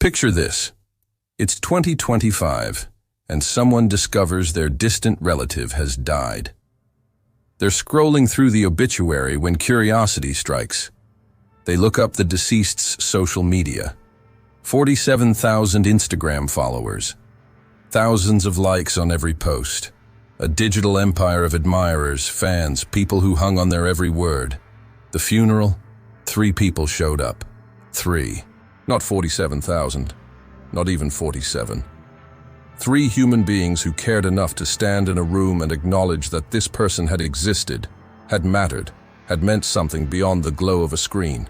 Picture this. It's 2025, and someone discovers their distant relative has died. They're scrolling through the obituary when curiosity strikes. They look up the deceased's social media. 47,000 Instagram followers. Thousands of likes on every post. A digital empire of admirers, fans, people who hung on their every word. The funeral? 3 people showed up. 3. Not 47,000. Not even 47. 3 human beings who cared enough to stand in a room and acknowledge that this person had existed, had mattered, had meant something beyond the glow of a screen.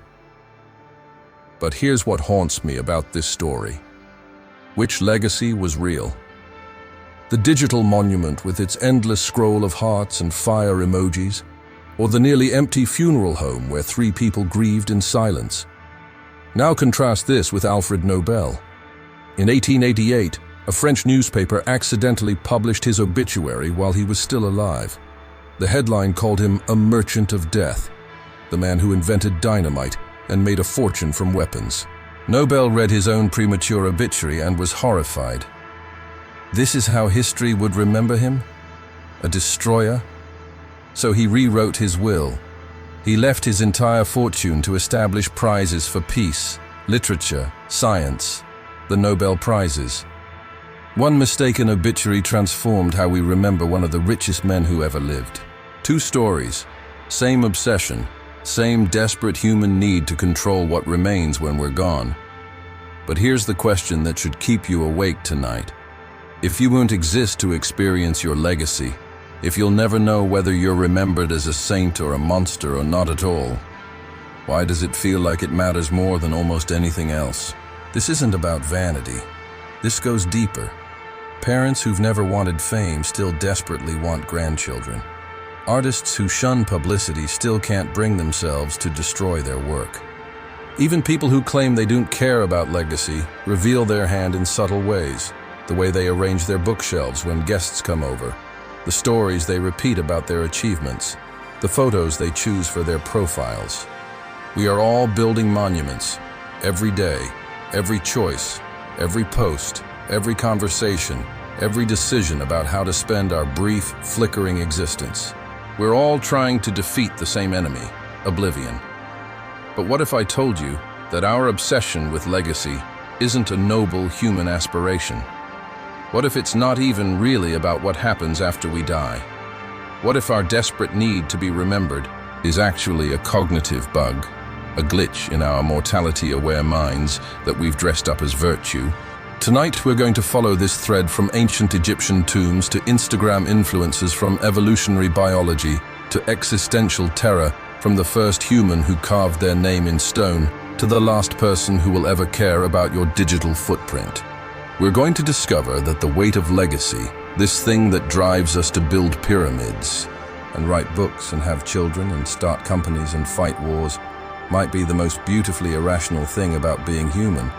But here's what haunts me about this story. Which legacy was real? The digital monument with its endless scroll of hearts and fire emojis, or the nearly empty funeral home where 3 people grieved in silence? Now contrast this with Alfred Nobel. In 1888, a French newspaper accidentally published his obituary while he was still alive. The headline called him a merchant of death, the man who invented dynamite and made a fortune from weapons. Nobel read his own premature obituary and was horrified. This is how history would remember him? A destroyer? So he rewrote his will. He left his entire fortune to establish prizes for peace, literature, science, the Nobel Prizes. One mistaken obituary transformed how we remember one of the richest men who ever lived. 2 stories, same obsession, same desperate human need to control what remains when we're gone. But here's the question that should keep you awake tonight. If you won't exist to experience your legacy, if you'll never know whether you're remembered as a saint or a monster or not at all, why does it feel like it matters more than almost anything else? This isn't about vanity. This goes deeper. Parents who've never wanted fame still desperately want grandchildren. Artists who shun publicity still can't bring themselves to destroy their work. Even people who claim they don't care about legacy reveal their hand in subtle ways. The way they arrange their bookshelves when guests come over, the stories they repeat about their achievements, the photos they choose for their profiles. We are all building monuments, every day, every choice, every post, every conversation, every decision about how to spend our brief, flickering existence. We're all trying to defeat the same enemy, oblivion. But what if I told you that our obsession with legacy isn't a noble human aspiration? What if it's not even really about what happens after we die? What if our desperate need to be remembered is actually a cognitive bug, a glitch in our mortality-aware minds that we've dressed up as virtue? Tonight we're going to follow this thread from ancient Egyptian tombs to Instagram influences, from evolutionary biology to existential terror, from the first human who carved their name in stone to the last person who will ever care about your digital footprint. We're going to discover that the weight of legacy, this thing that drives us to build pyramids and write books and have children and start companies and fight wars, might be the most beautifully irrational thing about being human.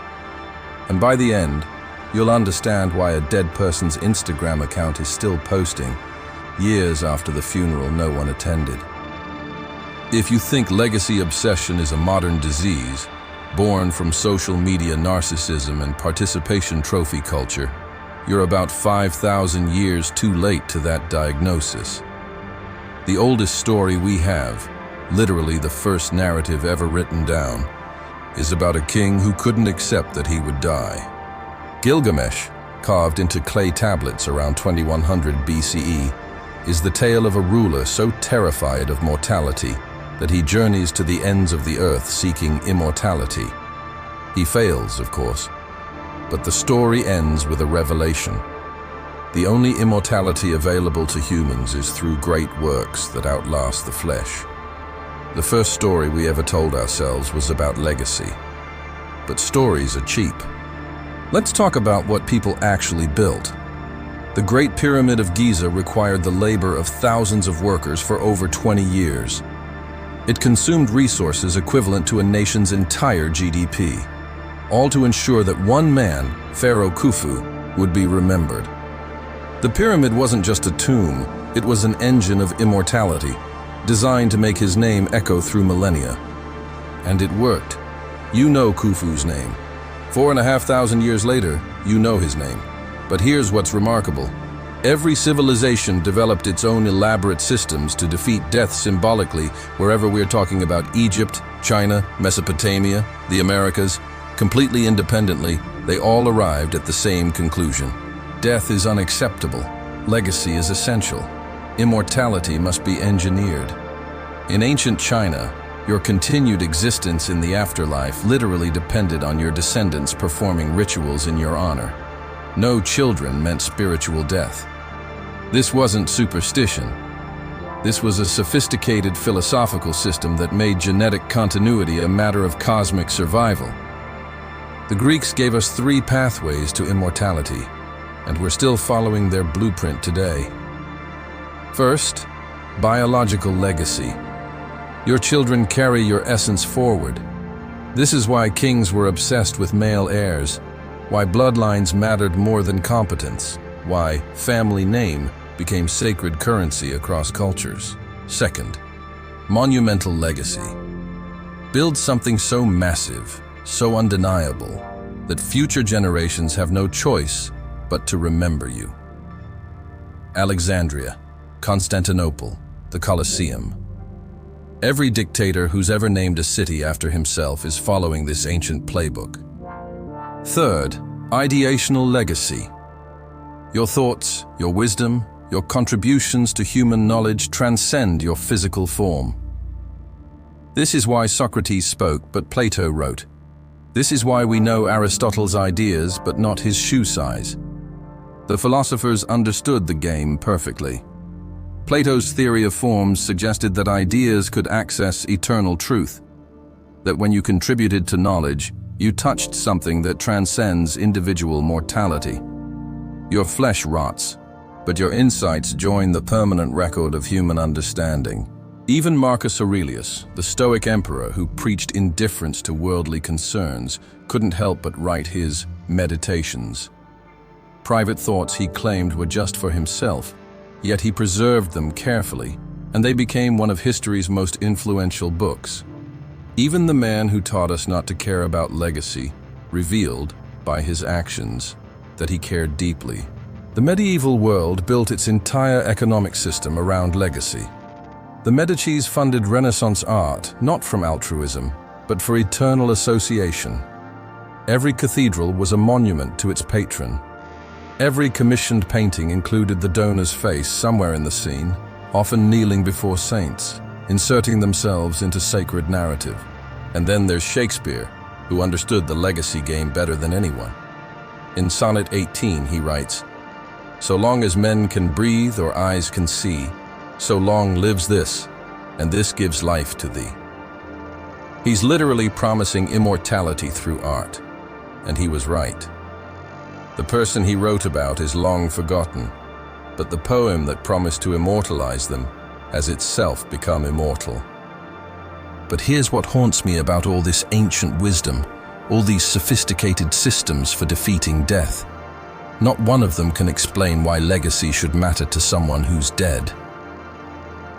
And by the end, you'll understand why a dead person's Instagram account is still posting, years after the funeral no one attended. If you think legacy obsession is a modern disease, born from social media narcissism and participation trophy culture, you're about 5,000 years too late to that diagnosis. The oldest story we have, literally the first narrative ever written down, is about a king who couldn't accept that he would die. Gilgamesh, carved into clay tablets around 2100 BCE, is the tale of a ruler so terrified of mortality that he journeys to the ends of the earth seeking immortality. He fails, of course, but the story ends with a revelation. The only immortality available to humans is through great works that outlast the flesh. The first story we ever told ourselves was about legacy. But stories are cheap. Let's talk about what people actually built. The Great Pyramid of Giza required the labor of thousands of workers for over 20 years. It consumed resources equivalent to a nation's entire GDP, all to ensure that one man, Pharaoh Khufu, would be remembered. The pyramid wasn't just a tomb, it was an engine of immortality, designed to make his name echo through millennia. And it worked. You know Khufu's name. 4,500 years later, you know his name. But here's what's remarkable. Every civilization developed its own elaborate systems to defeat death symbolically, wherever we're talking about Egypt, China, Mesopotamia, the Americas. Completely independently, they all arrived at the same conclusion. Death is unacceptable. Legacy is essential. Immortality must be engineered. In ancient China, your continued existence in the afterlife literally depended on your descendants performing rituals in your honor. No children meant spiritual death. This wasn't superstition. This was a sophisticated philosophical system that made genetic continuity a matter of cosmic survival. The Greeks gave us 3 pathways to immortality, and we're still following their blueprint today. First, biological legacy. Your children carry your essence forward. This is why kings were obsessed with male heirs, why bloodlines mattered more than competence, why family name became sacred currency across cultures. Second, monumental legacy. Build something so massive, so undeniable, that future generations have no choice but to remember you. Alexandria, Constantinople, the Colosseum. Every dictator who's ever named a city after himself is following this ancient playbook. Third, ideational legacy. Your thoughts, your wisdom, your contributions to human knowledge transcend your physical form. This is why Socrates spoke, but Plato wrote. This is why we know Aristotle's ideas, but not his shoe size. The philosophers understood the game perfectly. Plato's theory of forms suggested that ideas could access eternal truth, that when you contributed to knowledge, you touched something that transcends individual mortality. Your flesh rots, but your insights join the permanent record of human understanding. Even Marcus Aurelius, the Stoic emperor who preached indifference to worldly concerns, couldn't help but write his Meditations. Private thoughts he claimed were just for himself, yet he preserved them carefully, and they became one of history's most influential books. Even the man who taught us not to care about legacy revealed, by his actions, that he cared deeply. The medieval world built its entire economic system around legacy. The Medicis funded Renaissance art not from altruism, but for eternal association. Every cathedral was a monument to its patron. Every commissioned painting included the donor's face somewhere in the scene, often kneeling before saints, inserting themselves into sacred narrative. And then there's Shakespeare, who understood the legacy game better than anyone. In Sonnet 18, he writes, "So long as men can breathe or eyes can see, so long lives this, and this gives life to thee." He's literally promising immortality through art, and he was right. The person he wrote about is long forgotten, but the poem that promised to immortalize them has itself become immortal. But here's what haunts me about all this ancient wisdom, all these sophisticated systems for defeating death. Not one of them can explain why legacy should matter to someone who's dead.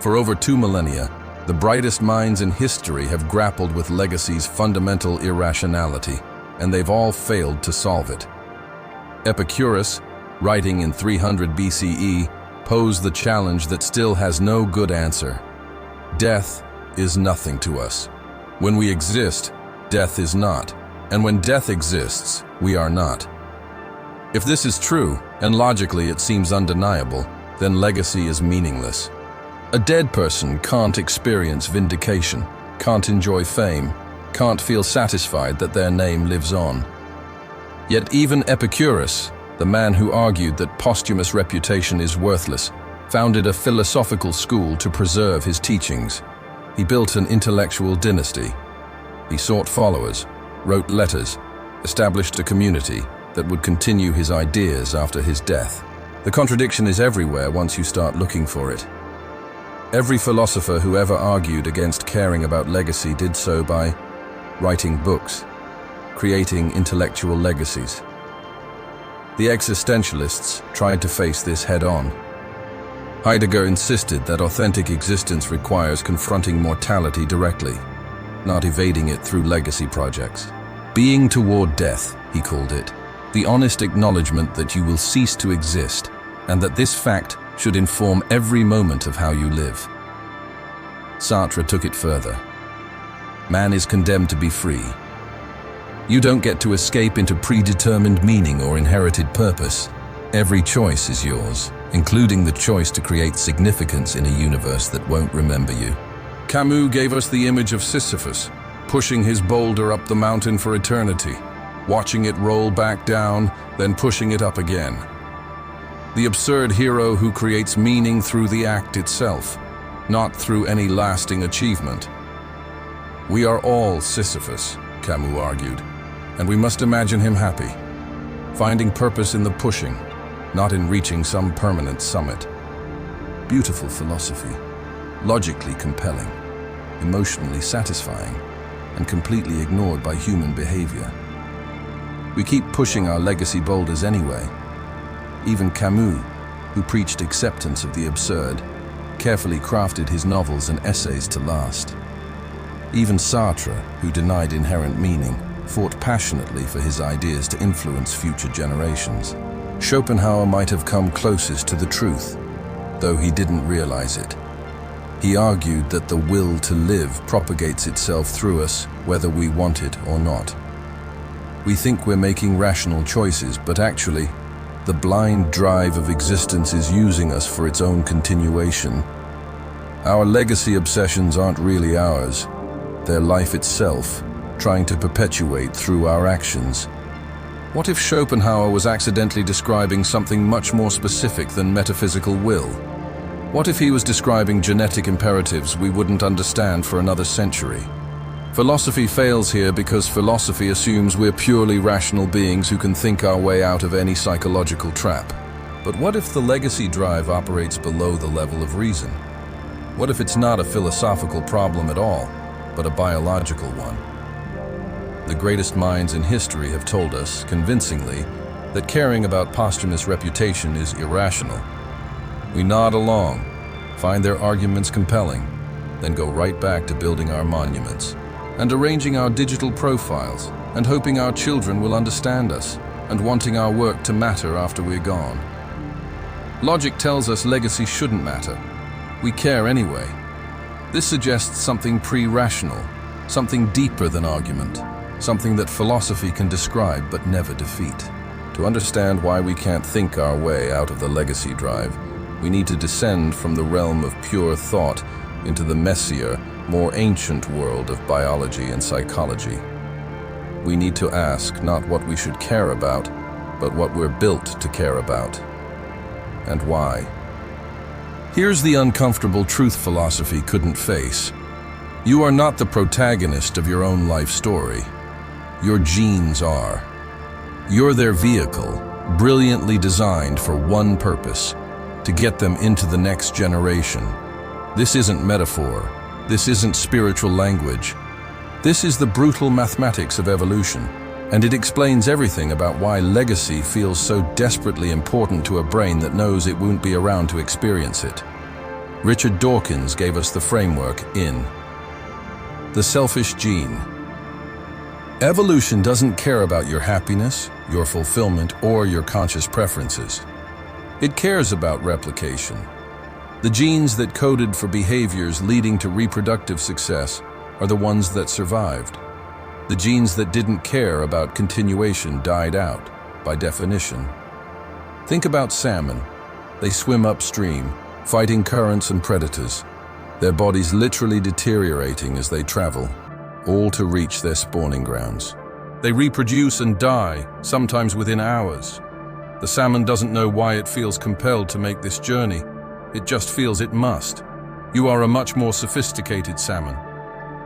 For over 2 millennia, the brightest minds in history have grappled with legacy's fundamental irrationality, and they've all failed to solve it. Epicurus, writing in 300 BCE, posed the challenge that still has no good answer. Death is nothing to us. When we exist, death is not. And when death exists, we are not. If this is true, and logically it seems undeniable, then legacy is meaningless. A dead person can't experience vindication, can't enjoy fame, can't feel satisfied that their name lives on. Yet even Epicurus, the man who argued that posthumous reputation is worthless, founded a philosophical school to preserve his teachings. He built an intellectual dynasty. He sought followers, wrote letters, established a community that would continue his ideas after his death. The contradiction is everywhere once you start looking for it. Every philosopher who ever argued against caring about legacy did so by writing books, creating intellectual legacies. The existentialists tried to face this head-on. Heidegger insisted that authentic existence requires confronting mortality directly, not evading it through legacy projects. Being toward death, he called it, the honest acknowledgement that you will cease to exist, and that this fact should inform every moment of how you live. Sartre took it further. Man is condemned to be free. You don't get to escape into predetermined meaning or inherited purpose. Every choice is yours, including the choice to create significance in a universe that won't remember you. Camus gave us the image of Sisyphus, pushing his boulder up the mountain for eternity, watching it roll back down, then pushing it up again. The absurd hero who creates meaning through the act itself, not through any lasting achievement. We are all Sisyphus, Camus argued, and we must imagine him happy, finding purpose in the pushing, not in reaching some permanent summit. Beautiful philosophy, logically compelling, emotionally satisfying, and completely ignored by human behavior. We keep pushing our legacy boulders anyway. Even Camus, who preached acceptance of the absurd, carefully crafted his novels and essays to last. Even Sartre, who denied inherent meaning, fought passionately for his ideas to influence future generations. Schopenhauer might have come closest to the truth, though he didn't realize it. He argued that the will to live propagates itself through us, whether we want it or not. We think we're making rational choices, but actually, the blind drive of existence is using us for its own continuation. Our legacy obsessions aren't really ours. They're life itself, trying to perpetuate through our actions. What if Schopenhauer was accidentally describing something much more specific than metaphysical will? What if he was describing genetic imperatives we wouldn't understand for another century? Philosophy fails here because philosophy assumes we're purely rational beings who can think our way out of any psychological trap. But what if the legacy drive operates below the level of reason? What if it's not a philosophical problem at all, but a biological one? The greatest minds in history have told us, convincingly, that caring about posthumous reputation is irrational. We nod along, find their arguments compelling, then go right back to building our monuments, and arranging our digital profiles, and hoping our children will understand us, and wanting our work to matter after we're gone. Logic tells us legacy shouldn't matter. We care anyway. This suggests something pre-rational, something deeper than argument, something that philosophy can describe but never defeat. To understand why we can't think our way out of the legacy drive, we need to descend from the realm of pure thought into the messier, more ancient world of biology and psychology. We need to ask not what we should care about, but what we're built to care about, and why. Here's the uncomfortable truth philosophy couldn't face. You are not the protagonist of your own life story. Your genes are. You're their vehicle, brilliantly designed for one purpose: to get them into the next generation. This isn't metaphor. This isn't spiritual language. This is the brutal mathematics of evolution, and it explains everything about why legacy feels so desperately important to a brain that knows it won't be around to experience it. Richard Dawkins gave us the framework in The Selfish Gene. Evolution doesn't care about your happiness, your fulfillment, or your conscious preferences. It cares about replication. The genes that coded for behaviors leading to reproductive success are the ones that survived. The genes that didn't care about continuation died out, by definition. Think about salmon. They swim upstream, fighting currents and predators, their bodies literally deteriorating as they travel, all to reach their spawning grounds. They reproduce and die, sometimes within hours. The salmon doesn't know why it feels compelled to make this journey. It just feels it must. You are a much more sophisticated salmon.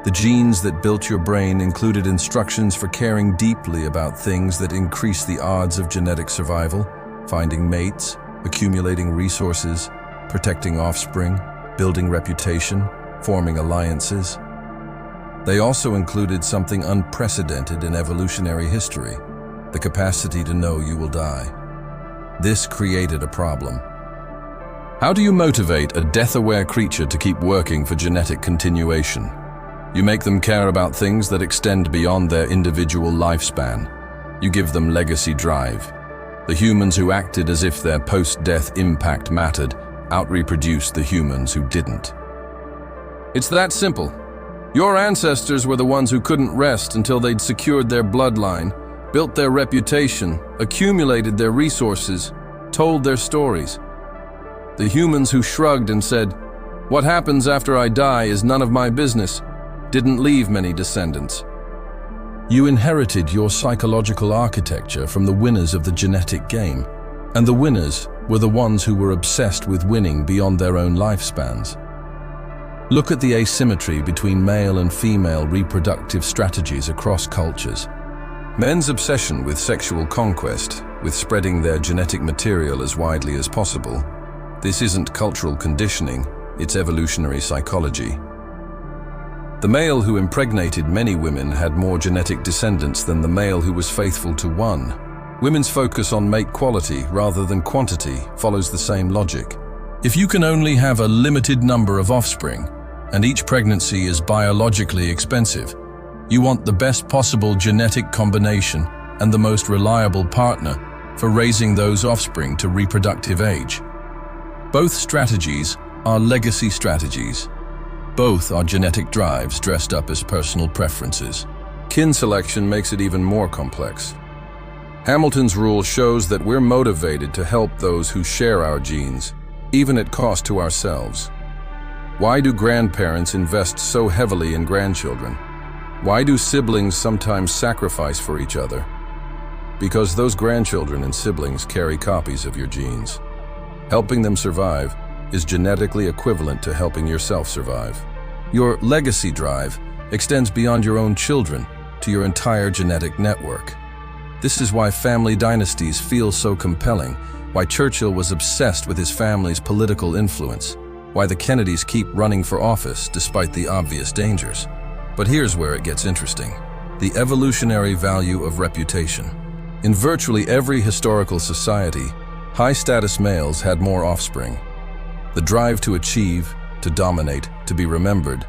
The genes that built your brain included instructions for caring deeply about things that increase the odds of genetic survival, finding mates, accumulating resources, protecting offspring, building reputation, forming alliances. They also included something unprecedented in evolutionary history: the capacity to know you will die. This created a problem. How do you motivate a death-aware creature to keep working for genetic continuation? You make them care about things that extend beyond their individual lifespan. You give them legacy drive. The humans who acted as if their post-death impact mattered out-reproduced the humans who didn't. It's that simple. Your ancestors were the ones who couldn't rest until they'd secured their bloodline, built their reputation, accumulated their resources, told their stories. The humans who shrugged and said, "What happens after I die is none of my business," didn't leave many descendants. You inherited your psychological architecture from the winners of the genetic game, and the winners were the ones who were obsessed with winning beyond their own lifespans. Look at the asymmetry between male and female reproductive strategies across cultures. Men's obsession with sexual conquest, with spreading their genetic material as widely as possible. This isn't cultural conditioning, it's evolutionary psychology. The male who impregnated many women had more genetic descendants than the male who was faithful to one. Women's focus on mate quality rather than quantity follows the same logic. If you can only have a limited number of offspring, and each pregnancy is biologically expensive, you want the best possible genetic combination and the most reliable partner for raising those offspring to reproductive age. Both strategies are legacy strategies. Both are genetic drives dressed up as personal preferences. Kin selection makes it even more complex. Hamilton's rule shows that we're motivated to help those who share our genes, even at cost to ourselves. Why do grandparents invest so heavily in grandchildren? Why do siblings sometimes sacrifice for each other? Because those grandchildren and siblings carry copies of your genes. Helping them survive is genetically equivalent to helping yourself survive. Your legacy drive extends beyond your own children to your entire genetic network. This is why family dynasties feel so compelling, why Churchill was obsessed with his family's political influence, why the Kennedys keep running for office despite the obvious dangers. But here's where it gets interesting: the evolutionary value of reputation. In virtually every historical society, high-status males had more offspring. The drive to achieve, to dominate, to be remembered,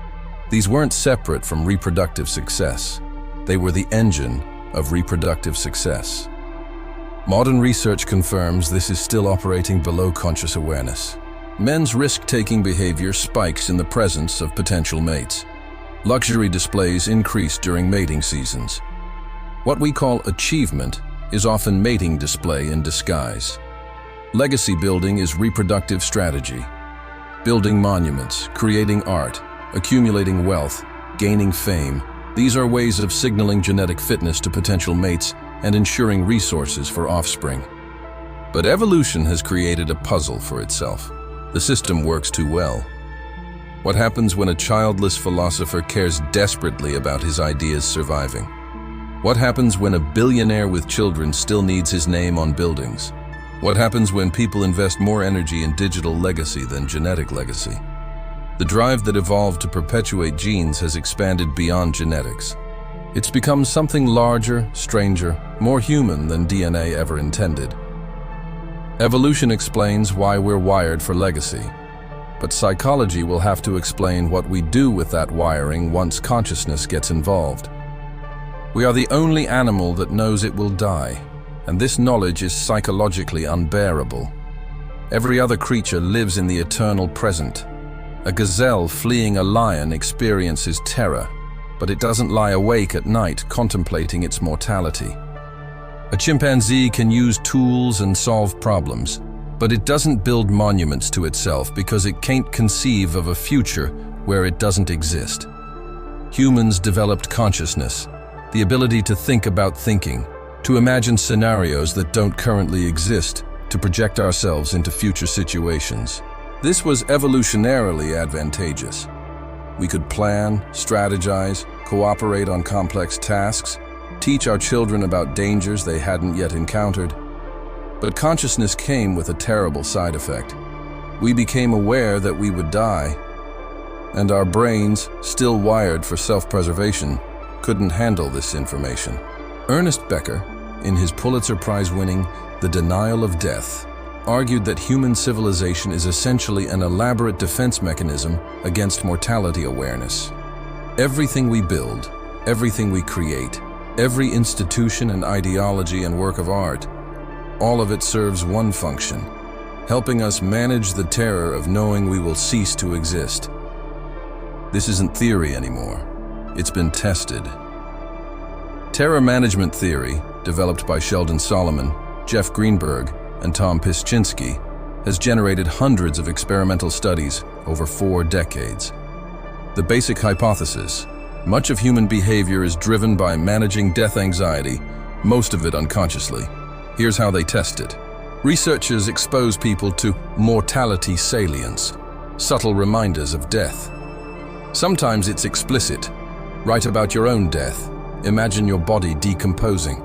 these weren't separate from reproductive success. They were the engine of reproductive success. Modern research confirms this is still operating below conscious awareness. Men's risk-taking behavior spikes in the presence of potential mates. Luxury displays increase during mating seasons. What we call achievement is often mating display in disguise. Legacy building is reproductive strategy. Building monuments, creating art, accumulating wealth, gaining fame. These are ways of signaling genetic fitness to potential mates and ensuring resources for offspring. But evolution has created a puzzle for itself. The system works too well. What happens when a childless philosopher cares desperately about his ideas surviving? What happens when a billionaire with children still needs his name on buildings? What happens when people invest more energy in digital legacy than genetic legacy? The drive that evolved to perpetuate genes has expanded beyond genetics. It's become something larger, stranger, more human than DNA ever intended. Evolution explains why we're wired for legacy, but psychology will have to explain what we do with that wiring once consciousness gets involved. We are the only animal that knows it will die, and this knowledge is psychologically unbearable. Every other creature lives in the eternal present. A gazelle fleeing a lion experiences terror, but it doesn't lie awake at night contemplating its mortality. A chimpanzee can use tools and solve problems, but it doesn't build monuments to itself because it can't conceive of a future where it doesn't exist. Humans developed consciousness, the ability to think about thinking, to imagine scenarios that don't currently exist, to project ourselves into future situations. This was evolutionarily advantageous. We could plan, strategize, cooperate on complex tasks, teach our children about dangers they hadn't yet encountered. But consciousness came with a terrible side effect. We became aware that we would die, and our brains, still wired for self-preservation, couldn't handle this information. Ernest Becker, in his Pulitzer Prize-winning The Denial of Death, argued that human civilization is essentially an elaborate defense mechanism against mortality awareness. Everything we build, everything we create, every institution and ideology and work of art, all of it serves one function, helping us manage the terror of knowing we will cease to exist. This isn't theory anymore. It's been tested. Terror management theory, developed by Sheldon Solomon, Jeff Greenberg, and Tom Pischinsky, has generated hundreds of experimental studies over 4 decades. The basic hypothesis: much of human behavior is driven by managing death anxiety, most of it unconsciously. Here's how they test it. Researchers expose people to mortality salience, subtle reminders of death. Sometimes it's explicit. Write about your own death. Imagine your body decomposing.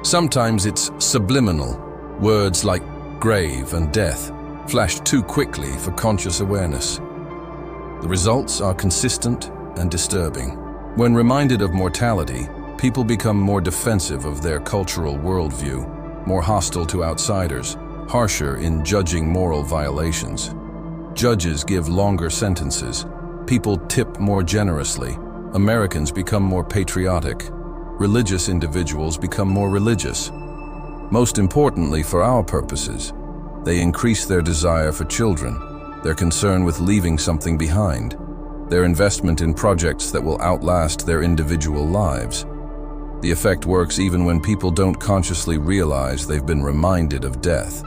Sometimes it's subliminal. Words like grave and death flash too quickly for conscious awareness. The results are consistent and disturbing. When reminded of mortality, people become more defensive of their cultural worldview, more hostile to outsiders, harsher in judging moral violations. Judges give longer sentences. People tip more generously. Americans become more patriotic. Religious individuals become more religious. Most importantly for our purposes, they increase their desire for children, their concern with leaving something behind, their investment in projects that will outlast their individual lives. The effect works even when people don't consciously realize they've been reminded of death.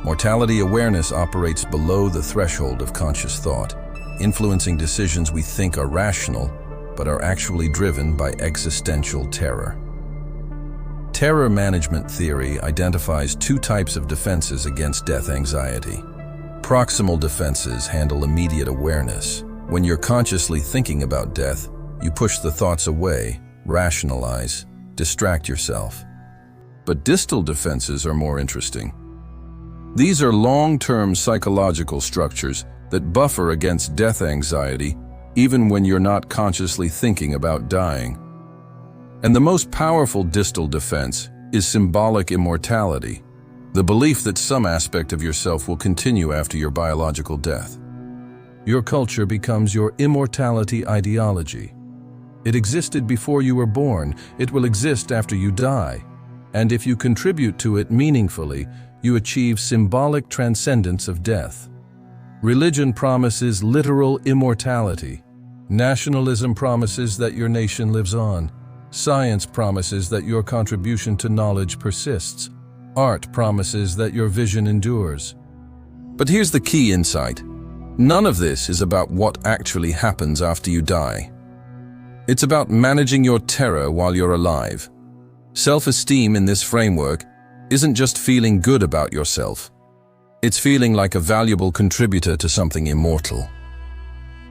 Mortality awareness operates below the threshold of conscious thought, influencing decisions we think are rational, but are actually driven by existential terror. Terror management theory identifies 2 types of defenses against death anxiety. Proximal defenses handle immediate awareness. When you're consciously thinking about death, you push the thoughts away, rationalize, distract yourself. But distal defenses are more interesting. These are long-term psychological structures that buffer against death anxiety even when you're not consciously thinking about dying. And the most powerful distal defense is symbolic immortality, the belief that some aspect of yourself will continue after your biological death. Your culture becomes your immortality ideology. It existed before you were born, it will exist after you die, and if you contribute to it meaningfully, you achieve symbolic transcendence of death. Religion promises literal immortality. Nationalism promises that your nation lives on. Science promises that your contribution to knowledge persists. Art promises that your vision endures. But here's the key insight. None of this is about what actually happens after you die. It's about managing your terror while you're alive. Self-esteem in this framework isn't just feeling good about yourself. It's feeling like a valuable contributor to something immortal.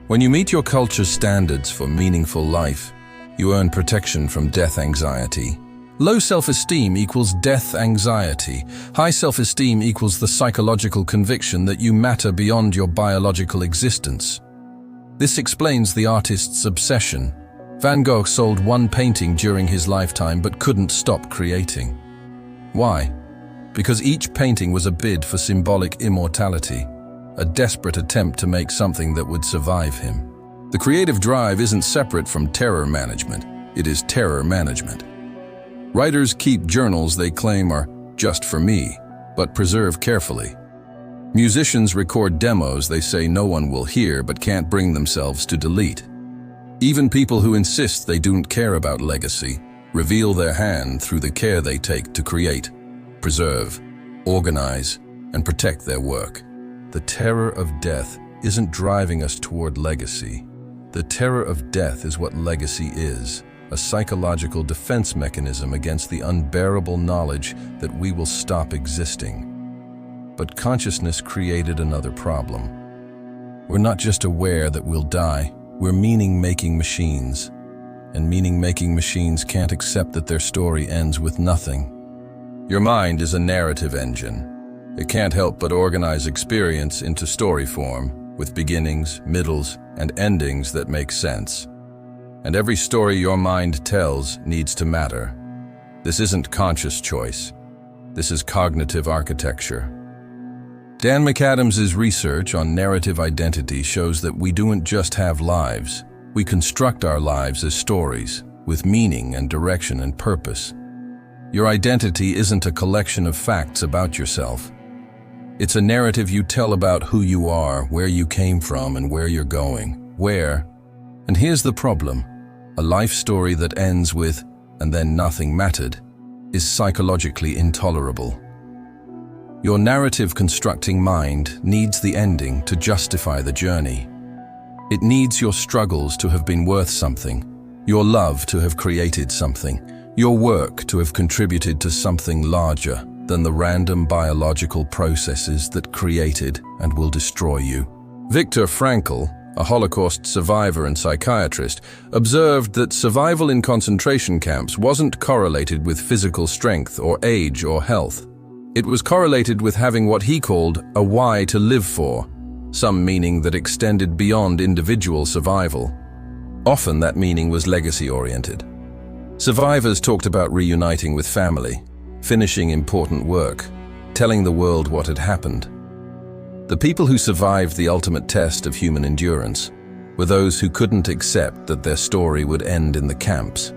When you meet your culture's standards for meaningful life, you earn protection from death anxiety. Low self-esteem equals death anxiety. High self-esteem equals the psychological conviction that you matter beyond your biological existence. This explains the artist's obsession. Van Gogh sold 1 painting during his lifetime but couldn't stop creating. Why? Because each painting was a bid for symbolic immortality, a desperate attempt to make something that would survive him. The creative drive isn't separate from terror management, it is terror management. Writers keep journals they claim are just for me, but preserve carefully. Musicians record demos they say no one will hear but can't bring themselves to delete. Even people who insist they don't care about legacy reveal their hand through the care they take to create, preserve, organize, and protect their work. The terror of death isn't driving us toward legacy. The terror of death is what legacy is, a psychological defense mechanism against the unbearable knowledge that we will stop existing. But consciousness created another problem. We're not just aware that we'll die, we're meaning-making machines. And meaning-making machines can't accept that their story ends with nothing. Your mind is a narrative engine. It can't help but organize experience into story form, with beginnings, middles, and endings that make sense. And every story your mind tells needs to matter. This isn't conscious choice. This is cognitive architecture. Dan McAdams's research on narrative identity shows that we don't just have lives, We construct our lives as stories, with meaning and direction and purpose. Your identity isn't a collection of facts about yourself. It's a narrative you tell about who you are, where you came from, and where you're going. And here's the problem. A life story that ends with, "and then nothing mattered," is psychologically intolerable. Your narrative-constructing mind needs the ending to justify the journey. It needs your struggles to have been worth something, your love to have created something, your work to have contributed to something larger than the random biological processes that created and will destroy you. Viktor Frankl, a Holocaust survivor and psychiatrist, observed that survival in concentration camps wasn't correlated with physical strength or age or health. It was correlated with having what he called a why to live for, some meaning that extended beyond individual survival. Often that meaning was legacy-oriented. Survivors talked about reuniting with family, finishing important work, telling the world what had happened. The people who survived the ultimate test of human endurance were those who couldn't accept that their story would end in the camps.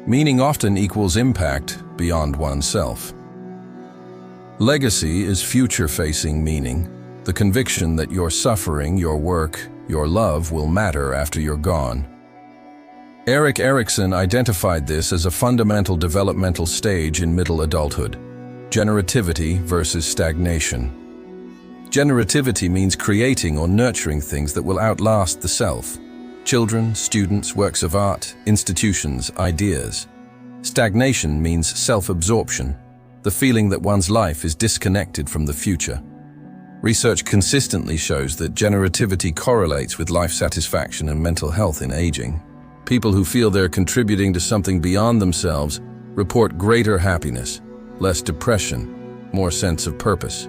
Meaning often equals impact beyond oneself. Legacy is future-facing meaning, the conviction that your suffering, your work, your love will matter after you're gone. Erik Erikson identified this as a fundamental developmental stage in middle adulthood: generativity versus stagnation. Generativity means creating or nurturing things that will outlast the self. Children, students, works of art, institutions, ideas. Stagnation means self-absorption, the feeling that one's life is disconnected from the future. Research consistently shows that generativity correlates with life satisfaction and mental health in aging. People who feel they're contributing to something beyond themselves report greater happiness, less depression, more sense of purpose.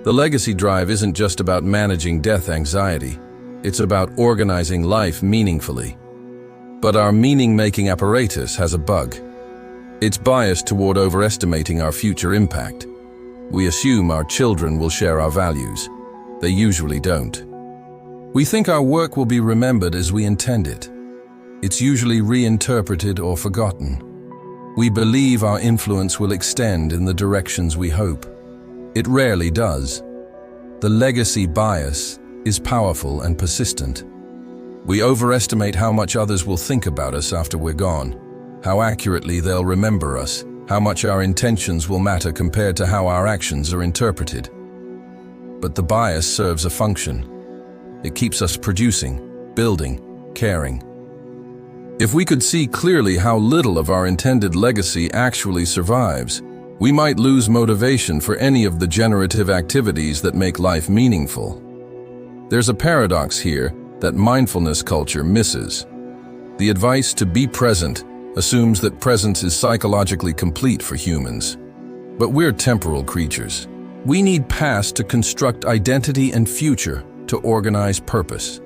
The legacy drive isn't just about managing death anxiety, it's about organizing life meaningfully. But our meaning-making apparatus has a bug. It's biased toward overestimating our future impact. We assume our children will share our values. They usually don't. We think our work will be remembered as we intend it. It's usually reinterpreted or forgotten. We believe our influence will extend in the directions we hope. It rarely does. The legacy bias is powerful and persistent. We overestimate how much others will think about us after we're gone, how accurately they'll remember us, how much our intentions will matter compared to how our actions are interpreted. But the bias serves a function. It keeps us producing, building, caring. If we could see clearly how little of our intended legacy actually survives, we might lose motivation for any of the generative activities that make life meaningful. There's a paradox here that mindfulness culture misses. The advice to be present assumes that presence is psychologically complete for humans. But we're temporal creatures. We need past to construct identity and future to organize purpose.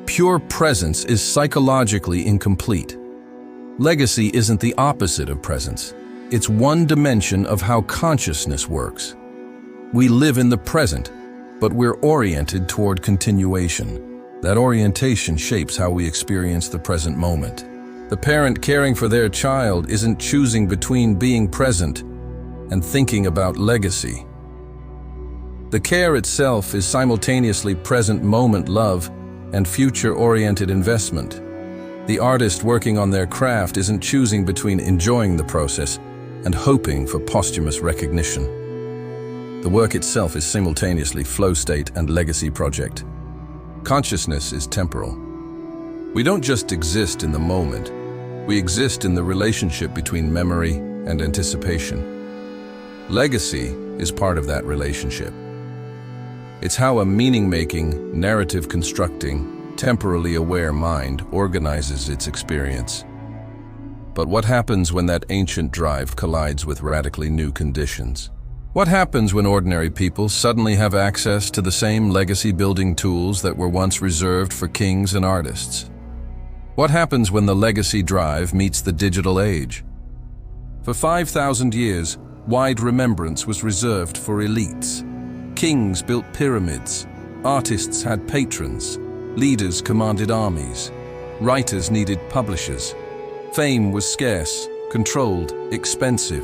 Pure presence is psychologically incomplete. Legacy isn't the opposite of presence. It's one dimension of how consciousness works. We live in the present, but we're oriented toward continuation. That orientation shapes how we experience the present moment. The parent caring for their child isn't choosing between being present and thinking about legacy. The care itself is simultaneously present moment love and future-oriented investment. The artist working on their craft isn't choosing between enjoying the process and hoping for posthumous recognition. The work itself is simultaneously flow state and legacy project. Consciousness is temporal. We don't just exist in the moment. We exist in the relationship between memory and anticipation. Legacy is part of that relationship. It's how a meaning-making, narrative-constructing, temporally aware mind organizes its experience. But what happens when that ancient drive collides with radically new conditions? What happens when ordinary people suddenly have access to the same legacy-building tools that were once reserved for kings and artists? What happens when the legacy drive meets the digital age? For 5,000 years, wide remembrance was reserved for elites. Kings built pyramids, artists had patrons, Leaders commanded armies. Writers needed publishers. Fame was scarce, controlled, expensive.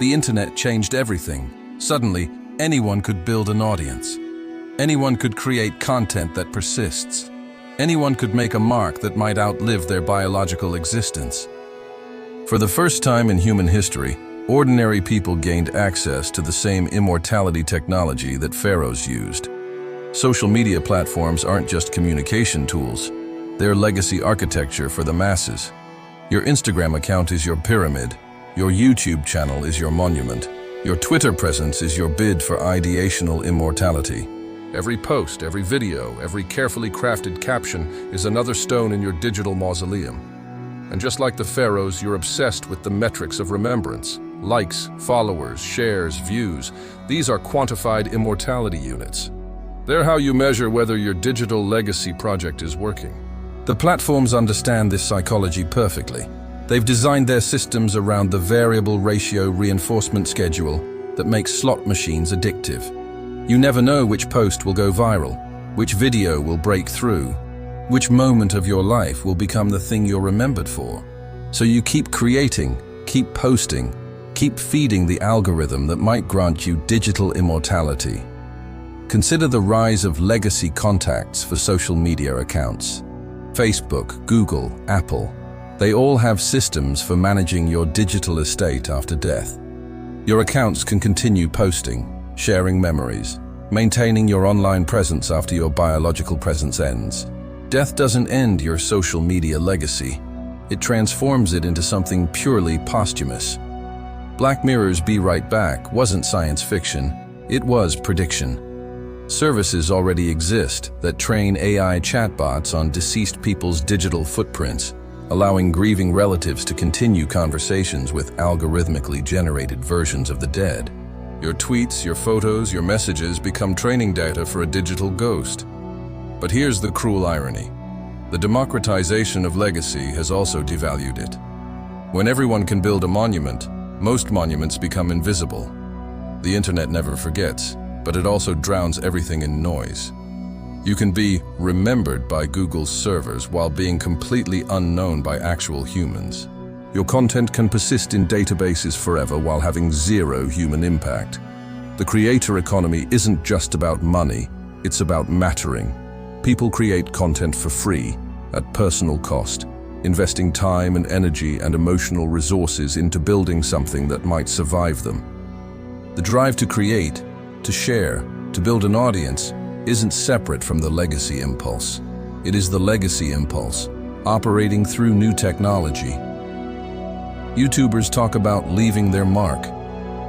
The internet changed everything. Suddenly, anyone could build an audience. Anyone could create content that persists. Anyone could make a mark that might outlive their biological existence. For the first time in human history, ordinary people gained access to the same immortality technology that pharaohs used. Social media platforms aren't just communication tools. They're legacy architecture for the masses. Your Instagram account is your pyramid. Your YouTube channel is your monument. Your Twitter presence is your bid for ideational immortality. Every post, every video, every carefully crafted caption is another stone in your digital mausoleum. And just like the pharaohs, you're obsessed with the metrics of remembrance. Likes, followers, shares, views. These are quantified immortality units. They're how you measure whether your digital legacy project is working. The platforms understand this psychology perfectly. They've designed their systems around the variable ratio reinforcement schedule that makes slot machines addictive. You never know which post will go viral, which video will break through, which moment of your life will become the thing you're remembered for. So you keep creating, keep posting, keep feeding the algorithm that might grant you digital immortality. Consider the rise of legacy contacts for social media accounts. Facebook, Google, Apple, they all have systems for managing your digital estate after death. Your accounts can continue posting, sharing memories, maintaining your online presence after your biological presence ends. Death doesn't end your social media legacy. It transforms it into something purely posthumous. Black Mirror's Be Right Back wasn't science fiction, it was prediction. Services already exist that train AI chatbots on deceased people's digital footprints, allowing grieving relatives to continue conversations with algorithmically generated versions of the dead. Your tweets, your photos, your messages become training data for a digital ghost. But here's the cruel irony. The democratization of legacy has also devalued it. When everyone can build a monument, most monuments become invisible. The internet never forgets, but it also drowns everything in noise. You can be remembered by Google's servers while being completely unknown by actual humans. Your content can persist in databases forever while having zero human impact. The creator economy isn't just about money, it's about mattering. People create content for free, at personal cost, investing time and energy and emotional resources into building something that might survive them. The drive to create, to share, to build an audience isn't separate from the legacy impulse. It is the legacy impulse, operating through new technology. YouTubers talk about leaving their mark.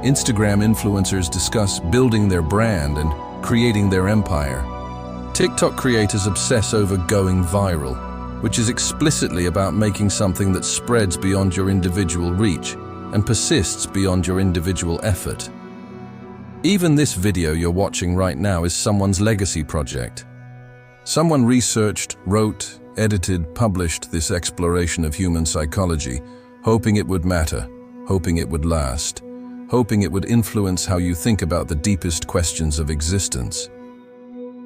Instagram influencers discuss building their brand and creating their empire. TikTok creators obsess over going viral, which is explicitly about making something that spreads beyond your individual reach and persists beyond your individual effort. Even this video you're watching right now is someone's legacy project. Someone researched, wrote, edited, published this exploration of human psychology, hoping it would matter, hoping it would last, hoping it would influence how you think about the deepest questions of existence.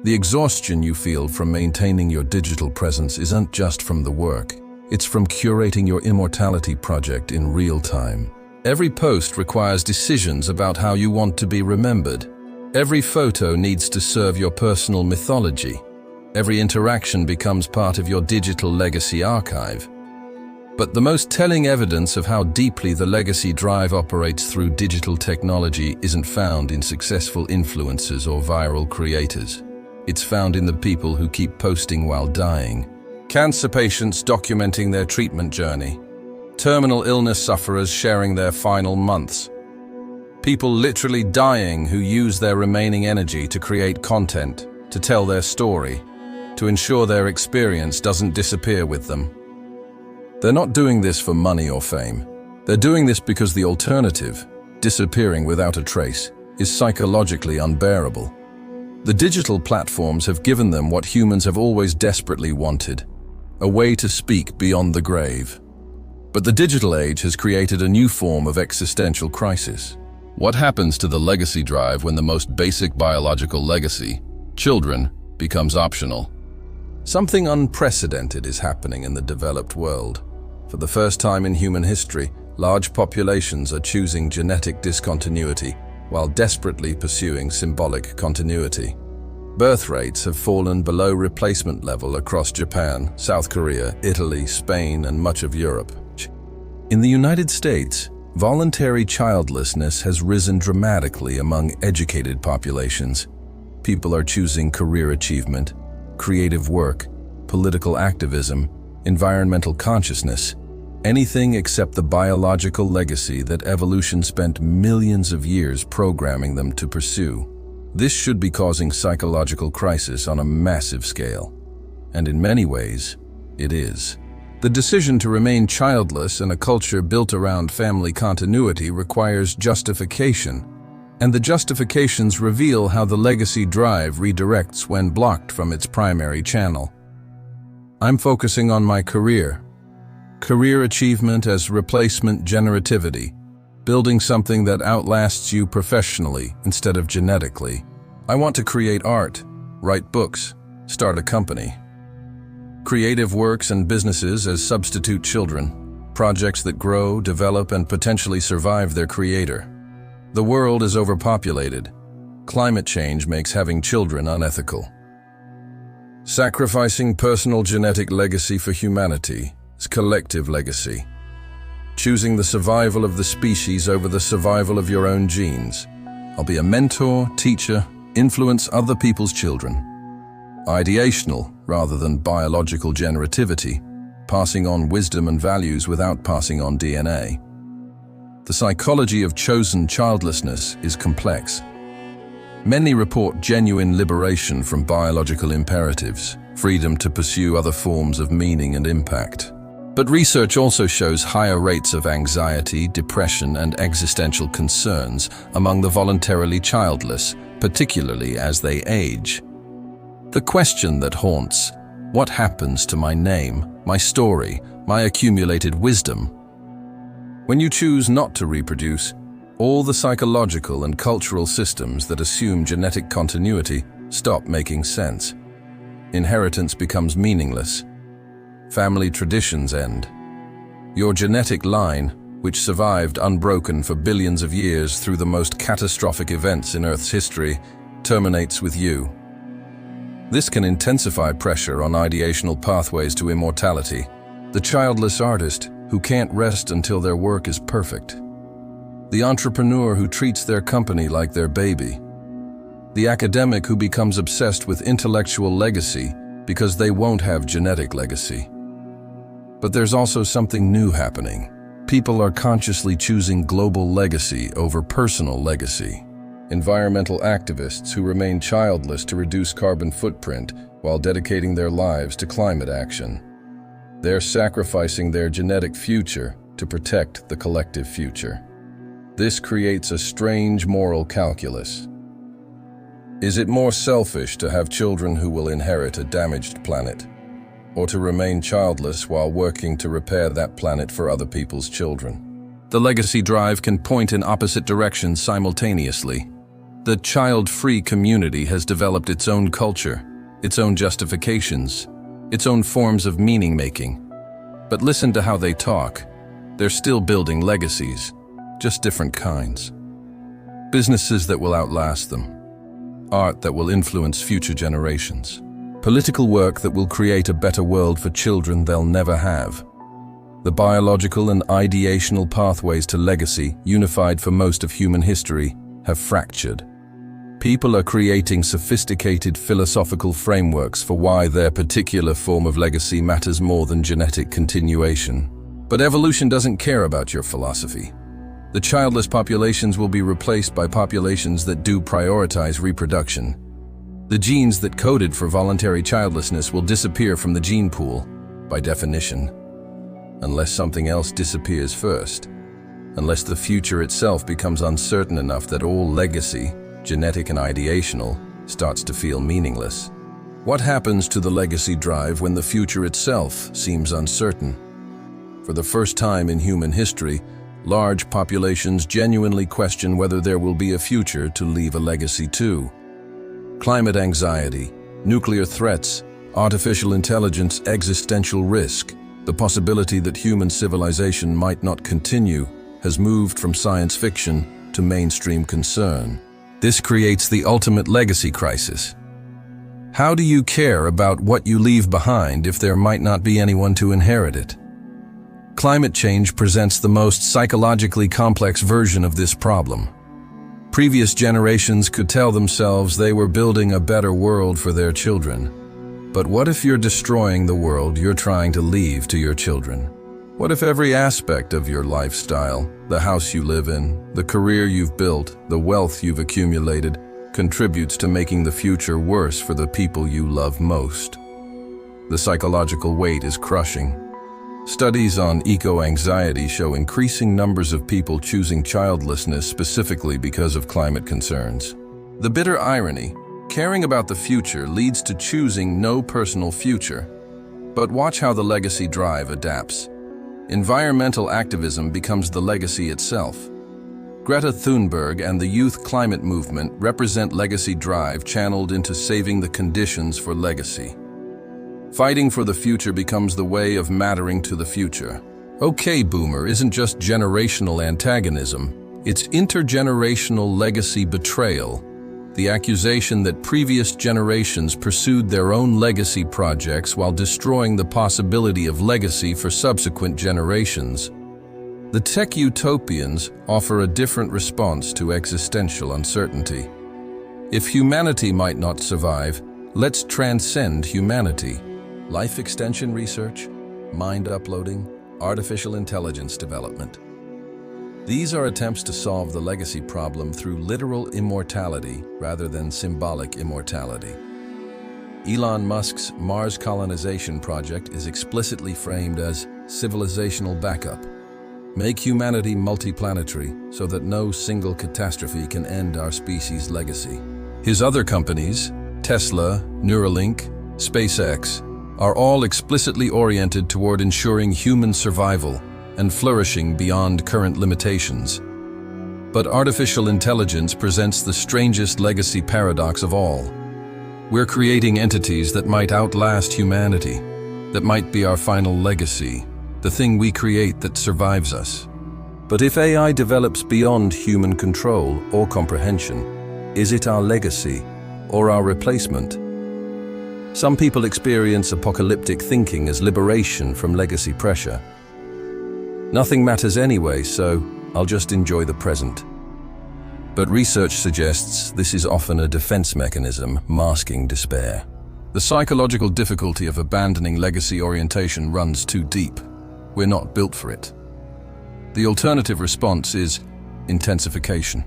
The exhaustion you feel from maintaining your digital presence isn't just from the work, it's from curating your immortality project in real time. Every post requires decisions about how you want to be remembered. Every photo needs to serve your personal mythology. Every interaction becomes part of your digital legacy archive. But the most telling evidence of how deeply the legacy drive operates through digital technology isn't found in successful influencers or viral creators. It's found in the people who keep posting while dying. Cancer patients documenting their treatment journey. Terminal illness sufferers sharing their final months. People literally dying who use their remaining energy to create content, to tell their story, to ensure their experience doesn't disappear with them. They're not doing this for money or fame. They're doing this because the alternative, disappearing without a trace, is psychologically unbearable. The digital platforms have given them what humans have always desperately wanted, a way to speak beyond the grave. But the digital age has created a new form of existential crisis. What happens to the legacy drive when the most basic biological legacy, children, becomes optional? Something unprecedented is happening in the developed world. For the first time in human history, large populations are choosing genetic discontinuity while desperately pursuing symbolic continuity. Birth rates have fallen below replacement level across Japan, South Korea, Italy, Spain, and much of Europe. In the United States, voluntary childlessness has risen dramatically among educated populations. People are choosing career achievement, creative work, political activism, environmental consciousness, anything except the biological legacy that evolution spent millions of years programming them to pursue. This should be causing psychological crisis on a massive scale. And in many ways, it is. The decision to remain childless in a culture built around family continuity requires justification, and the justifications reveal how the legacy drive redirects when blocked from its primary channel. I'm focusing on my career achievement as replacement generativity, building something that outlasts you professionally instead of genetically. I want to create art, write books, start a company. Creative works and businesses as substitute children, projects that grow, develop, and potentially survive their creator. The world is overpopulated. Climate change makes having children unethical. Sacrificing personal genetic legacy for humanity is collective legacy. Choosing the survival of the species over the survival of your own genes. I'll be a mentor, teacher, influence other people's children. Ideational rather than biological generativity, passing on wisdom and values without passing on DNA. The psychology of chosen childlessness is complex. Many report genuine liberation from biological imperatives, freedom to pursue other forms of meaning and impact. But research also shows higher rates of anxiety, depression, and existential concerns among the voluntarily childless, particularly as they age. The question that haunts, what happens to my name, my story, my accumulated wisdom? When you choose not to reproduce, all the psychological and cultural systems that assume genetic continuity stop making sense. Inheritance becomes meaningless. Family traditions end. Your genetic line, which survived unbroken for billions of years through the most catastrophic events in Earth's history, terminates with you. This can intensify pressure on ideational pathways to immortality. The childless artist who can't rest until their work is perfect. The entrepreneur who treats their company like their baby. The academic who becomes obsessed with intellectual legacy because they won't have genetic legacy. But there's also something new happening. People are consciously choosing global legacy over personal legacy. Environmental activists who remain childless to reduce carbon footprint while dedicating their lives to climate action. They're sacrificing their genetic future to protect the collective future. This creates a strange moral calculus. Is it more selfish to have children who will inherit a damaged planet, or to remain childless while working to repair that planet for other people's children? The legacy drive can point in opposite directions simultaneously. The child-free community has developed its own culture, its own justifications, its own forms of meaning-making. But listen to how they talk. They're still building legacies, just different kinds. Businesses that will outlast them. Art that will influence future generations. Political work that will create a better world for children they'll never have. The biological and ideational pathways to legacy, unified for most of human history, have fractured. People are creating sophisticated philosophical frameworks for why their particular form of legacy matters more than genetic continuation. But evolution doesn't care about your philosophy. The childless populations will be replaced by populations that do prioritize reproduction. The genes that coded for voluntary childlessness will disappear from the gene pool, by definition, unless something else disappears first, unless the future itself becomes uncertain enough that all legacy, genetic and ideational, starts to feel meaningless. What happens to the legacy drive when the future itself seems uncertain? For the first time in human history, large populations genuinely question whether there will be a future to leave a legacy to. Climate anxiety, nuclear threats, Artificial intelligence, existential risk. The possibility that human civilization might not continue has moved from science fiction to mainstream concern. This creates the ultimate legacy crisis. How do you care about what you leave behind if there might not be anyone to inherit it? Climate change presents the most psychologically complex version of this problem. Previous generations could tell themselves they were building a better world for their children. But what if you're destroying the world you're trying to leave to your children? What if every aspect of your lifestyle, the house you live in, the career you've built, the wealth you've accumulated, contributes to making the future worse for the people you love most? The psychological weight is crushing. Studies on eco-anxiety show increasing numbers of people choosing childlessness specifically because of climate concerns. The bitter irony, caring about the future leads to choosing no personal future. But watch how the legacy drive adapts. Environmental activism becomes the legacy itself. Greta Thunberg and the youth climate movement represent legacy drive channeled into saving the conditions for legacy. Fighting for the future becomes the way of mattering to the future. Okay, Boomer isn't just generational antagonism, it's intergenerational legacy betrayal. The accusation that previous generations pursued their own legacy projects while destroying the possibility of legacy for subsequent generations. The tech utopians offer a different response to existential uncertainty. If humanity might not survive, let's transcend humanity. Life extension research, mind uploading, artificial intelligence development. These are attempts to solve the legacy problem through literal immortality rather than symbolic immortality. Elon Musk's Mars colonization project is explicitly framed as civilizational backup. Make humanity multiplanetary so that no single catastrophe can end our species' legacy. His other companies, Tesla, Neuralink, SpaceX, are all explicitly oriented toward ensuring human survival and flourishing beyond current limitations. But artificial intelligence presents the strangest legacy paradox of all. We're creating entities that might outlast humanity, that might be our final legacy, the thing we create that survives us. But if AI develops beyond human control or comprehension, is it our legacy or our replacement? Some people experience apocalyptic thinking as liberation from legacy pressure. Nothing matters anyway, so I'll just enjoy the present. But research suggests this is often a defense mechanism masking despair. The psychological difficulty of abandoning legacy orientation runs too deep. We're not built for it. The alternative response is intensification.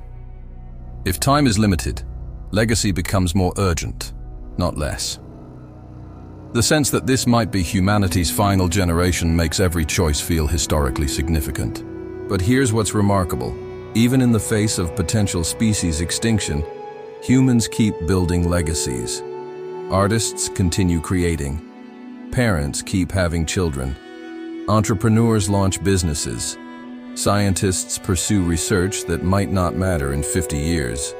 If time is limited, legacy becomes more urgent, not less. The sense that this might be humanity's final generation makes every choice feel historically significant. But here's what's remarkable. Even in the face of potential species extinction, humans keep building legacies. Artists continue creating. Parents keep having children. Entrepreneurs launch businesses. Scientists pursue research that might not matter in 50 years.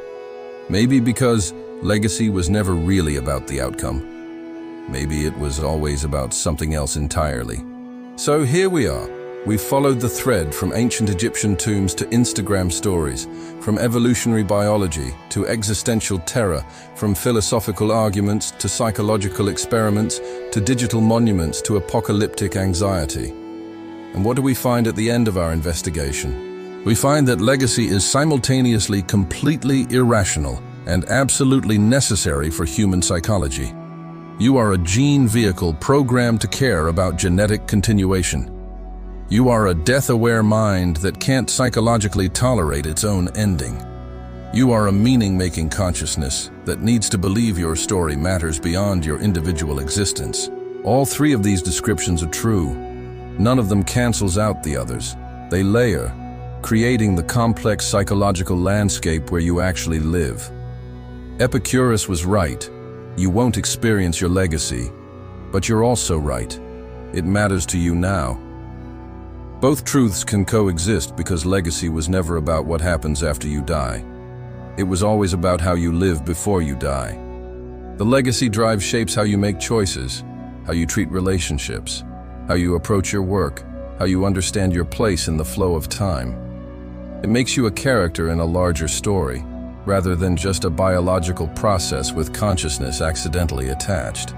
Maybe because legacy was never really about the outcome. Maybe it was always about something else entirely. So here we are. We've followed the thread from ancient Egyptian tombs to Instagram stories, from evolutionary biology to existential terror, from philosophical arguments to psychological experiments to digital monuments to apocalyptic anxiety. And what do we find at the end of our investigation? We find that legacy is simultaneously completely irrational and absolutely necessary for human psychology. You are a gene vehicle programmed to care about genetic continuation. You are a death-aware mind that can't psychologically tolerate its own ending. You are a meaning-making consciousness that needs to believe your story matters beyond your individual existence. All three of these descriptions are true. None of them cancels out the others. They layer, creating the complex psychological landscape where you actually live. Epicurus was right. You won't experience your legacy, but you're also right. It matters to you now. Both truths can coexist because legacy was never about what happens after you die. It was always about how you live before you die. The legacy drive shapes how you make choices, how you treat relationships, how you approach your work, how you understand your place in the flow of time. It makes you a character in a larger story, rather than just a biological process with consciousness accidentally attached.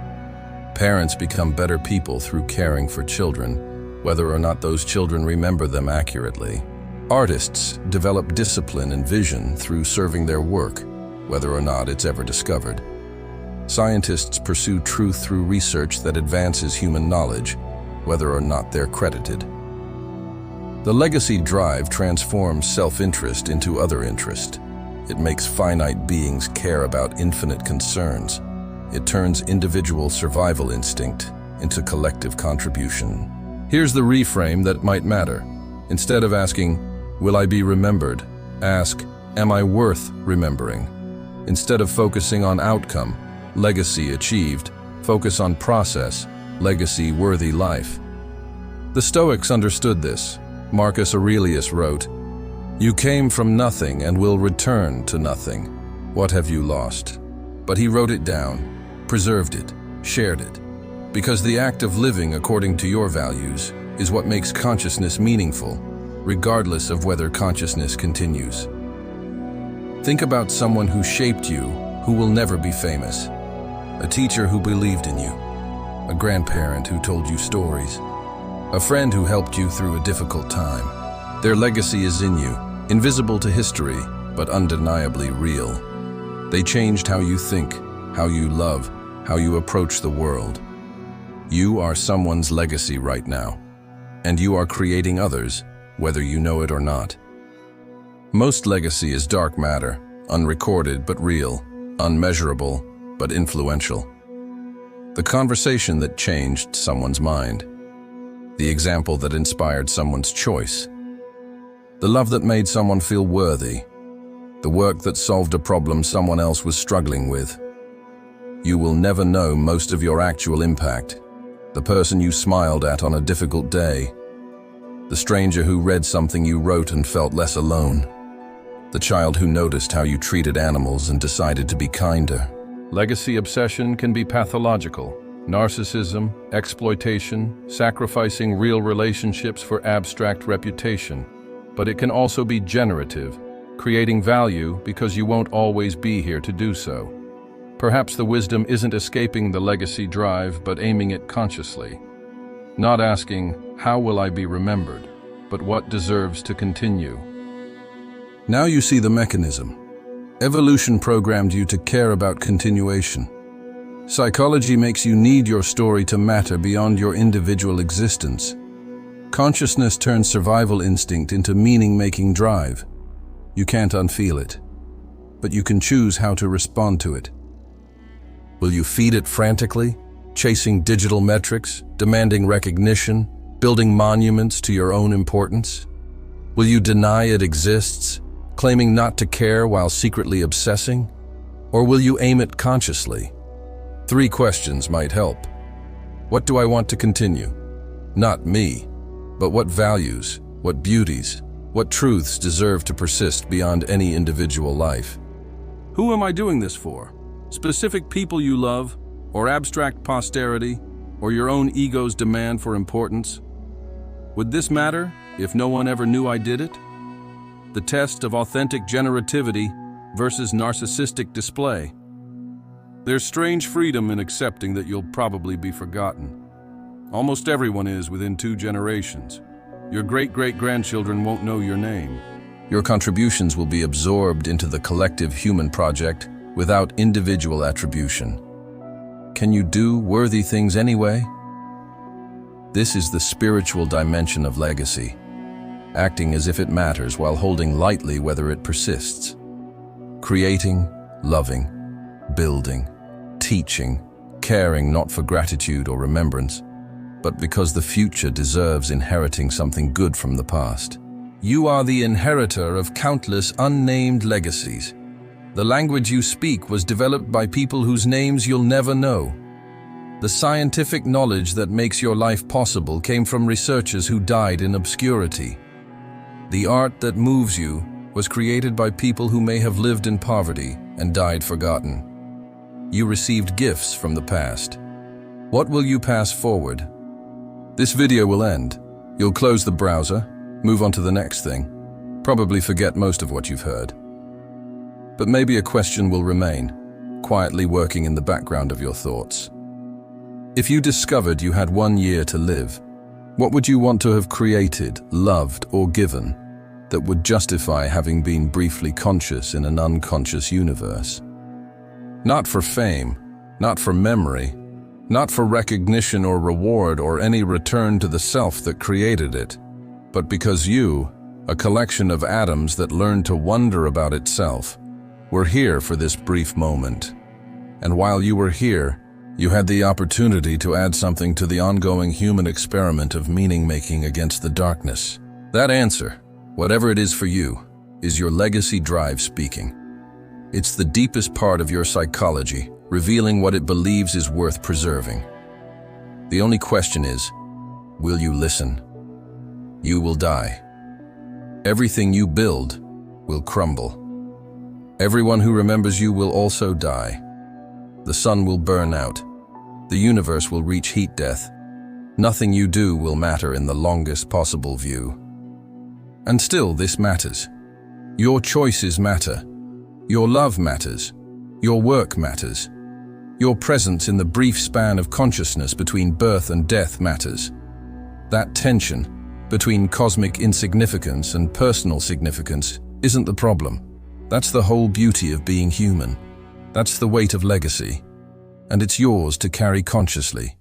Parents become better people through caring for children, whether or not those children remember them accurately. Artists develop discipline and vision through serving their work, whether or not it's ever discovered. Scientists pursue truth through research that advances human knowledge, whether or not they're credited. The legacy drive transforms self-interest into other interest. It makes finite beings care about infinite concerns. It turns individual survival instinct into collective contribution. Here's the reframe that might matter. Instead of asking, "Will I be remembered?" ask, "Am I worth remembering?" Instead of focusing on outcome, legacy achieved, focus on process, legacy-worthy life. The Stoics understood this. Marcus Aurelius wrote, "You came from nothing and will return to nothing. What have you lost?" But he wrote it down, preserved it, shared it, because the act of living according to your values is what makes consciousness meaningful, regardless of whether consciousness continues. Think about someone who shaped you, who will never be famous. A teacher who believed in you. A grandparent who told you stories. A friend who helped you through a difficult time. Their legacy is in you, invisible to history, but undeniably real. They changed how you think, how you love, how you approach the world. You are someone's legacy right now, and you are creating others, whether you know it or not. Most legacy is dark matter, unrecorded but real, unmeasurable but influential. The conversation that changed someone's mind. The example that inspired someone's choice. The love that made someone feel worthy. The work that solved a problem someone else was struggling with. You will never know most of your actual impact. The person you smiled at on a difficult day. The stranger who read something you wrote and felt less alone. The child who noticed how you treated animals and decided to be kinder. Legacy obsession can be pathological. Narcissism, exploitation, sacrificing real relationships for abstract reputation. But it can also be generative, creating value because you won't always be here to do so. Perhaps the wisdom isn't escaping the legacy drive, but aiming it consciously. Not asking, "How will I be remembered?" but what deserves to continue. Now you see the mechanism. Evolution programmed you to care about continuation. Psychology makes you need your story to matter beyond your individual existence. Consciousness turns survival instinct into meaning-making drive. You can't unfeel it, but you can choose how to respond to it. Will you feed it frantically, chasing digital metrics, demanding recognition, building monuments to your own importance? Will you deny it exists, claiming not to care while secretly obsessing? Or will you aim it consciously? 3 questions might help. What do I want to continue? Not me, but what values, what beauties, what truths deserve to persist beyond any individual life? Who am I doing this for? Specific people you love, or abstract posterity, or your own ego's demand for importance? Would this matter if no one ever knew I did it? The test of authentic generativity versus narcissistic display. There's strange freedom in accepting that you'll probably be forgotten. Almost everyone is within 2 generations. Your great-great-grandchildren won't know your name. Your contributions will be absorbed into the collective human project without individual attribution. Can you do worthy things anyway? This is the spiritual dimension of legacy, acting as if it matters while holding lightly whether it persists. Creating, loving, building, teaching, caring not for gratitude or remembrance, but because the future deserves inheriting something good from the past. You are the inheritor of countless unnamed legacies. The language you speak was developed by people whose names you'll never know. The scientific knowledge that makes your life possible came from researchers who died in obscurity. The art that moves you was created by people who may have lived in poverty and died forgotten. You received gifts from the past. What will you pass forward? This video will end. You'll close the browser, move on to the next thing, probably forget most of what you've heard. But maybe a question will remain, quietly working in the background of your thoughts. If you discovered you had 1 year to live, what would you want to have created, loved, or given that would justify having been briefly conscious in an unconscious universe? Not for fame, not for memory, not for recognition or reward or any return to the self that created it, but because you, a collection of atoms that learned to wonder about itself, were here for this brief moment. And while you were here, you had the opportunity to add something to the ongoing human experiment of meaning-making against the darkness. That answer, whatever it is for you, is your legacy drive speaking. It's the deepest part of your psychology, revealing what it believes is worth preserving. The only question is, will you listen? You will die. Everything you build will crumble. Everyone who remembers you will also die. The sun will burn out. The universe will reach heat death. Nothing you do will matter in the longest possible view. And still, this matters. Your choices matter. Your love matters. Your work matters. Your presence in the brief span of consciousness between birth and death matters. That tension between cosmic insignificance and personal significance isn't the problem. That's the whole beauty of being human. That's the weight of legacy. And it's yours to carry consciously.